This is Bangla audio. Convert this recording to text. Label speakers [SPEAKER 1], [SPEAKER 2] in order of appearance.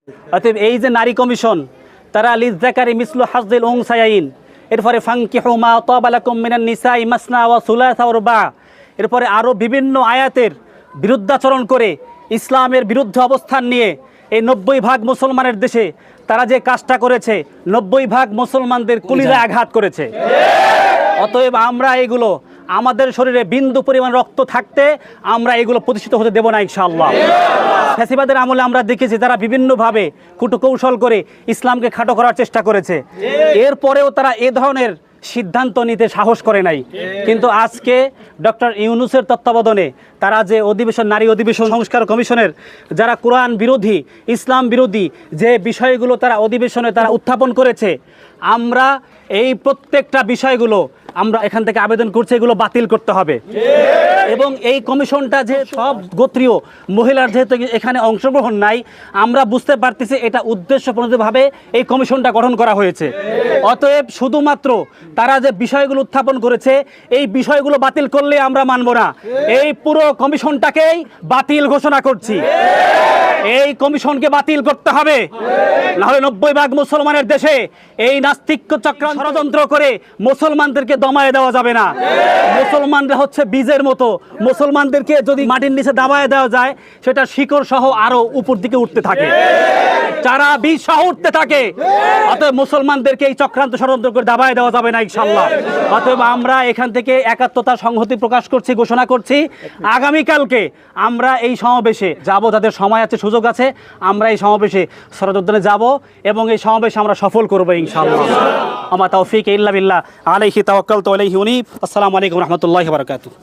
[SPEAKER 1] অতএব এই যে নারী কমিশন, তারা লিযযাকারি মিসলু হাজ্জিল উনসায়াইন, এরপরে ফানকিহু মা তাবা লাকুম মিনান নিসাই মাসনা ওয়া সুলাসা ওয়া রুবা, এরপরে আরও বিভিন্ন আয়াতের বিরুদ্ধাচরণ করে ইসলামের বিরুদ্ধে অবস্থান নিয়ে এই 90% মুসলমানের দেশে তারা যে কাজটা করেছে, 90% মুসলমানদের কলিজায় আঘাত করেছে। অতএব আমরা এগুলো আমাদের শরীরে বিন্দু পরিমাণ রক্ত থাকতে আমরা এগুলো প্রতিষ্ঠিত হতে দেব না ইনশাআল্লাহ। ফ্যাসিবাদের আমলে আমরা দেখেছি তারা বিভিন্নভাবে কুটকৌশল করে ইসলামকে খাটো করার চেষ্টা করেছে, এরপরেও তারা এ ধরনের সিদ্ধান্ত নিতে সাহস করে নাই। কিন্তু আজকে ডক্টর ইউনূসের তত্ত্বাবধানে তারা যে অধিবেশন, নারী অধিবেশন সংস্কার কমিশনের যারা কোরআন বিরোধী, ইসলাম বিরোধী যে বিষয়গুলো তারা অধিবেশনে তারা উত্থাপন করেছে, আমরা এই প্রত্যেকটা বিষয়গুলো আমরা এখান থেকে আবেদন করছি এগুলো বাতিল করতে হবে। এবং এই কমিশনটা যে সব গোত্রীয় মহিলার যেহেতু এখানে অংশগ্রহণ নাই, আমরা বুঝতে পারতেছি এটা উদ্দেশ্যপ্রণোদিতভাবে এই কমিশনটা গঠন করা হয়েছে। অতএব শুধুমাত্র তারা যে বিষয়গুলো উত্থাপন করেছে এই বিষয়গুলো বাতিল করলে আমরা মানব না, এই পুরো কমিশনটাকেই বাতিল ঘোষণা করছি। এই কমিশনকে বাতিল করতে হবে, নাহলে 90% মুসলমানের দেশে এই নাস্তিক্য চক্রান্ত ষড়যন্ত্র করে মুসলমানদেরকে দমায়ে দেওয়া যাবে না। মুসলমানরা হচ্ছে বীজের মতো, মুসলমানদেরকে যদি মাটির নিচে দাবায় দেওয়া যায় সেটা শিকড় সহ আরো উপর দিকে উঠতে থাকে, চারা বীজ সহ উঠতে থাকে। অতএব মুসলমানদেরকে এই চক্রান্ত ষড়যন্ত্র করে দাবায় দেওয়া যাবে না ইনশাআল্লাহ। অতএব আমরা এখান থেকে একাত্মতা সংহতি প্রকাশ করছি, ঘোষণা করছি আগামীকালকে আমরা এই সমাবেশে যাব, যাদের সময় আছে সুযোগ আছে আমরা এই সমাবেশে শরৎ উদ্যানে যাব এবং এই সমাবেশে আমরা সফল করবো ইনশাআল্লাহ। আমা তাওফিক ইল্লা বিল্লাহ, আলাইহি তাওয়াক্কালতু ওয়া ইলাইহি উনীব। আসসালামু আলাইকুম ওয়া রাহমাতুল্লাহি ওয়া বারাকাতুহু।